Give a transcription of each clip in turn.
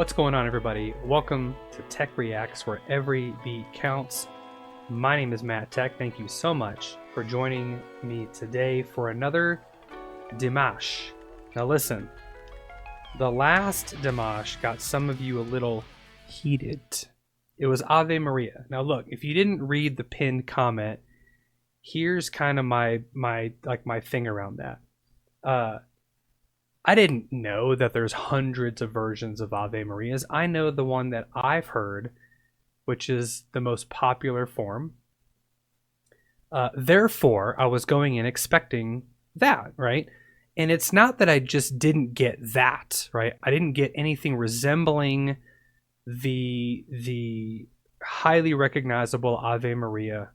What's going on, everybody? Welcome to Tech Reacts, where every beat counts. My name is Matt Tech. Thank you so much for joining me today for another Dimash. Now listen, the last Dimash got some of you a little heated. It was Ave Maria. Now look, if you didn't read the pinned comment, here's kind of my thing around that. I didn't know that there's hundreds of versions of Ave Marias. I know the one that I've heard, which is the most popular form. Therefore, I was going in expecting that, right? And it's not that I just didn't get that, right? I didn't get anything resembling the highly recognizable Ave Maria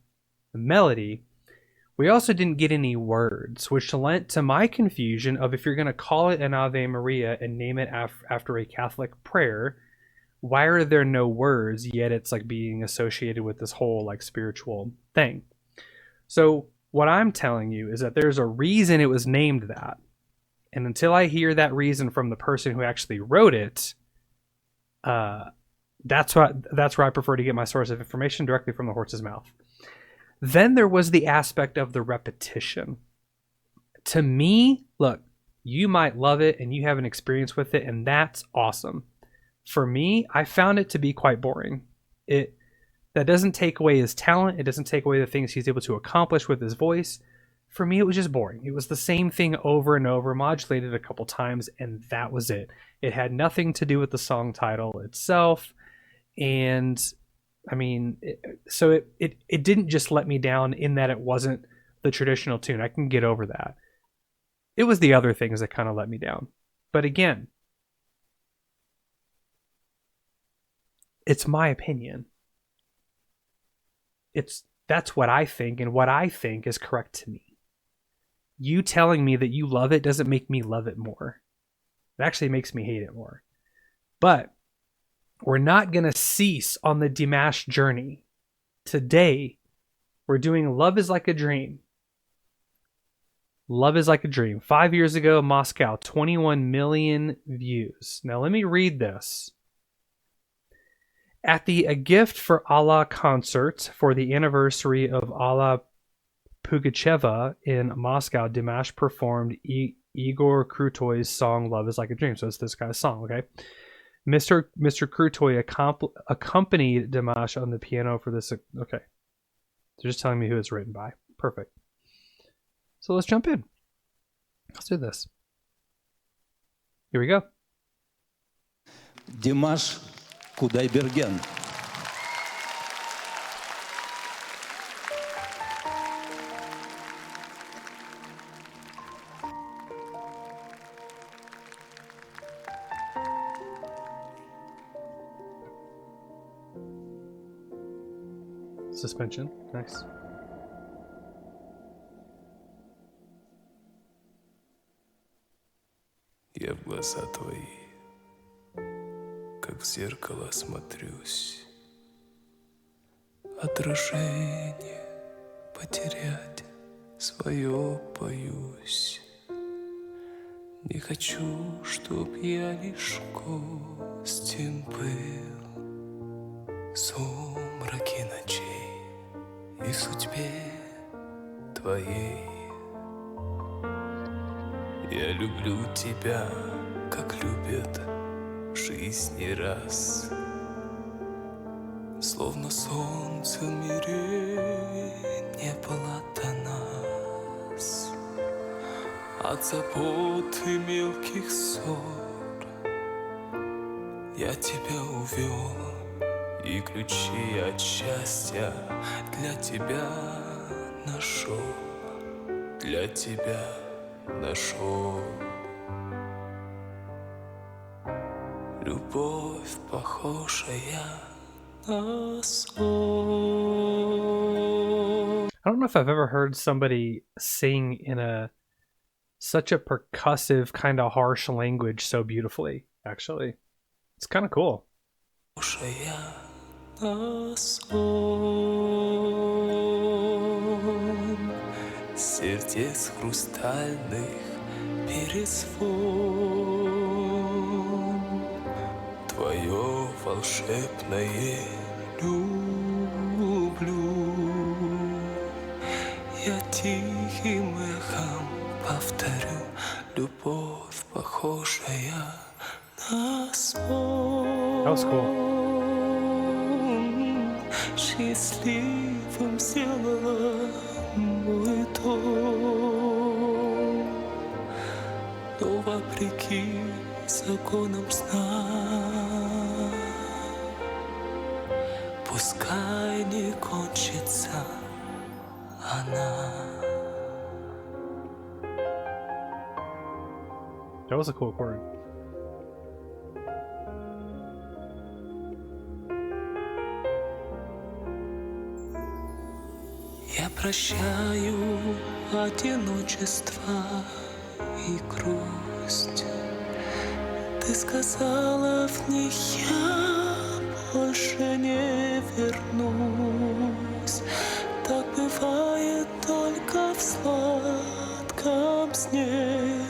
melody. We also didn't get any words, which lent to my confusion of, if you're going to call it an Ave Maria and name it after a Catholic prayer, why are there no words, yet it's like being associated with this whole like spiritual thing? So what I'm telling you is that there's a reason it was named that. And until I hear that reason from the person who actually wrote it, that's where I prefer to get my source of information, directly from the horse's mouth. Then there was the aspect of the repetition. To me, look, you might love it and you have an experience with it, and that's awesome. For me, I found it to be quite boring. That doesn't take away his talent. It doesn't take away the things he's able to accomplish with his voice. For me, it was just boring. It was the same thing over and over, modulated a couple times, and that was it. It had nothing to do with the song title itself. And I mean, it didn't just let me down in that it wasn't the traditional tune. I can get over that. It was the other things that kind of let me down. But again, it's my opinion. That's what I think, and what I think is correct to me. You telling me that you love it doesn't make me love it more. It actually makes me hate it more. But we're not going to cease on the Dimash journey. Today, we're doing Love is Like a Dream. Love is Like a Dream. 5 years ago, Moscow, 21 million views. Now, let me read this. At the A Gift for Allah concert for the anniversary of Alla Pugacheva in Moscow, Dimash performed Igor Krutoy's song Love is Like a Dream. So it's this guy's song, okay? Mr. Krutoy accompanied Dimash on the piano for this. Okay. They're just telling me who it's written by. Perfect. So let's jump in. Let's do this. Here we go. Dimash Qudaibergen. Suspension. Nice. Я в глаза твои, как в зеркало смотрюсь. Отражение потерять свое боюсь. Не хочу, чтоб я лишь гостем был в сумраке ночей и в судьбе твоей. Я люблю тебя, как любят в жизни раз. Словно солнце в мире не было до нас. От забот и мелких ссор я тебя увел, и ключи от счастья для тебя нашел, для тебя нашел. Любовь, похожая на сон. I don't know if I've ever heard somebody sing in such a percussive, kind of harsh language so beautifully, actually. It's kind of cool. Похожая на сон. Сердец хрустальных перезвон. твое волшебное люблю. Я тихим эхом повторю, любовь похожая на сон. That was cool. Счастливым сделала мой дом, но вопреки законам сна, пускай не кончится она. That was a cool chord. Я прощаю одиночество и грусть. Ты сказала, в них я больше не вернусь. Так бывает только в сладком сне,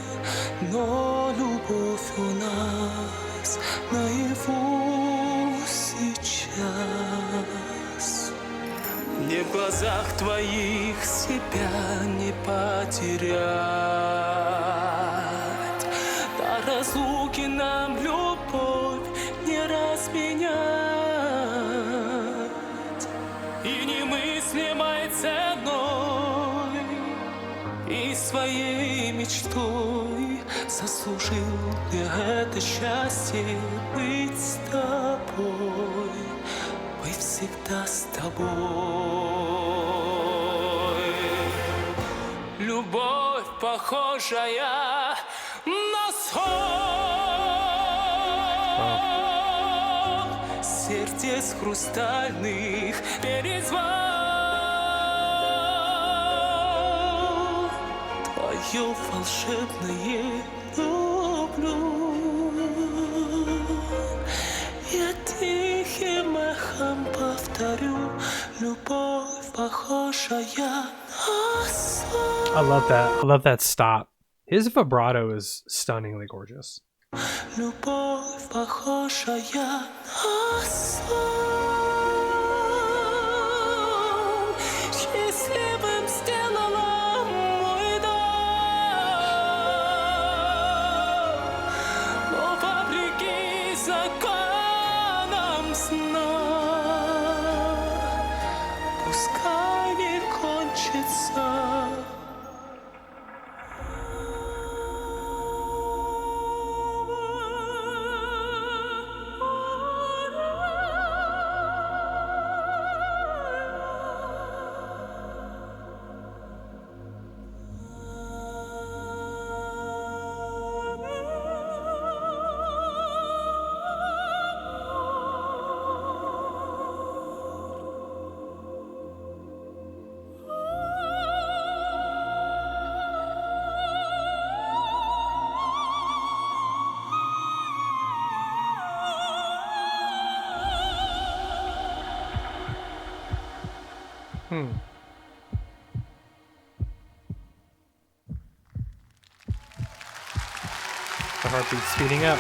но любовь у нас наяву сейчас. Мне в глазах твоих себя не потерять, до разлуки нам любовь не разменять. И немыслимой ценой, и своей мечтой заслужил я это счастье быть с тобой, быть всегда с тобой. Любовь, похожая на сон, сердец хрустальных перезвон, твое волшебное люблю. Я тихим эхом повторю, любовь похожая на сон. I love that. I love that stop. His vibrato is stunningly gorgeous. Любовь похожая на сон, счастливым сделала мой дом, но вопреки законам сна, пускай не кончится. The heartbeat speeding up.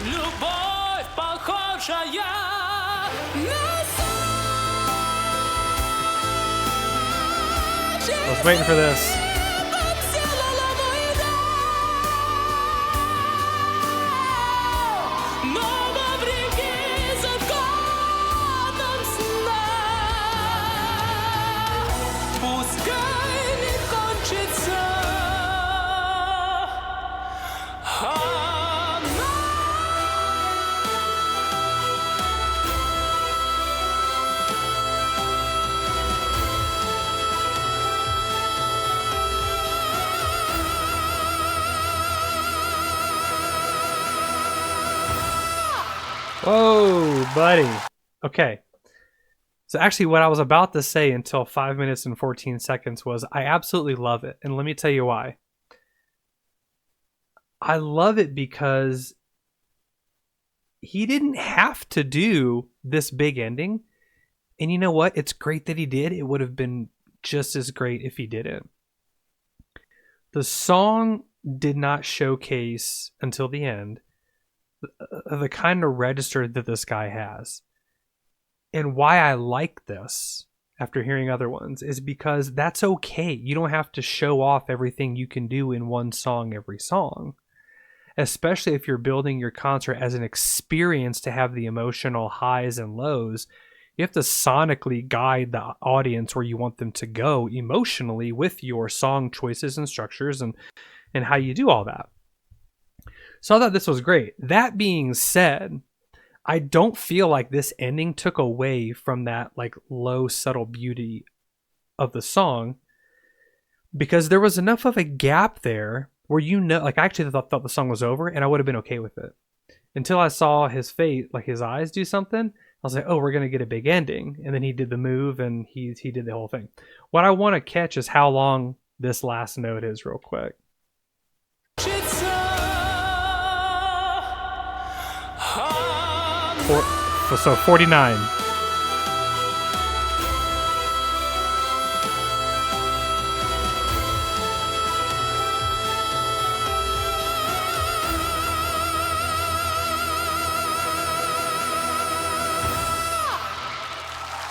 Любовь похожая на сон. I was waiting for this. Но вопреки законам сна, пускай не кончится она. Whoa, buddy. Okay. So actually what I was about to say until 5 minutes and 14 seconds was I absolutely love it. And let me tell you why. I love it because he didn't have to do this big ending. And you know what? It's great that he did. It would have been just as great if he didn't. The song did not showcase until the end the kind of register that this guy has. And why I like this after hearing other ones is because that's okay. You don't have to show off everything you can do in one song every song, especially if you're building your concert as an experience to have the emotional highs and lows. You have to sonically guide the audience where you want them to go emotionally with your song choices and structures and how you do all that. So I thought this was great. That being said, I don't feel like this ending took away from that like low, subtle beauty of the song, because there was enough of a gap there where, you know, like I actually thought the song was over and I would have been okay with it until I saw his face, like his eyes do something. I was like, oh, we're going to get a big ending. And then he did the move and he did the whole thing. What I want to catch is how long this last note is real quick. So 49.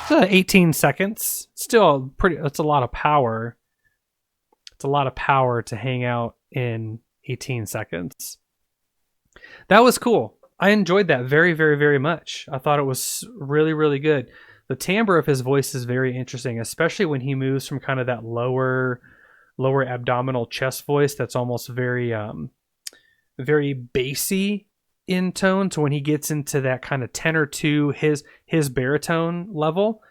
So 18 seconds. Still pretty. That's a lot of power. It's a lot of power to hang out in 18 seconds. That was cool. I enjoyed that very, very, very much. I thought it was really, really good. The timbre of his voice is very interesting, especially when he moves from kind of that lower abdominal chest voice that's almost very, very bassy in tone, to when he gets into that kind of tenor to his baritone level.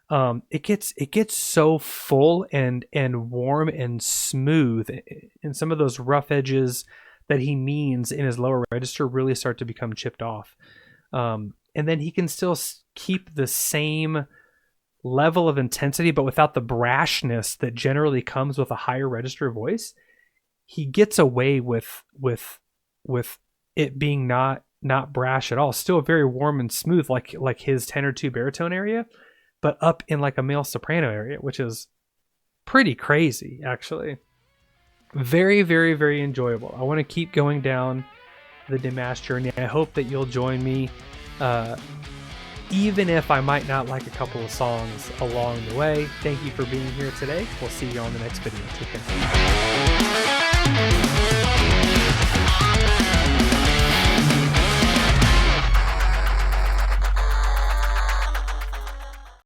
It gets so full and warm and smooth, and some of those rough edges that he means in his lower register really start to become chipped off. And then he can still keep the same level of intensity, but without the brashness that generally comes with a higher register voice. He gets away with it being not brash at all. Still very warm and smooth, like his tenor to baritone area, but up in like a male soprano area, which is pretty crazy, actually. Very, very, very enjoyable. I want to keep going down the Dimash journey. I hope that you'll join me, even if I might not like a couple of songs along the way. Thank you for being here today. We'll see you on the next video. Take care.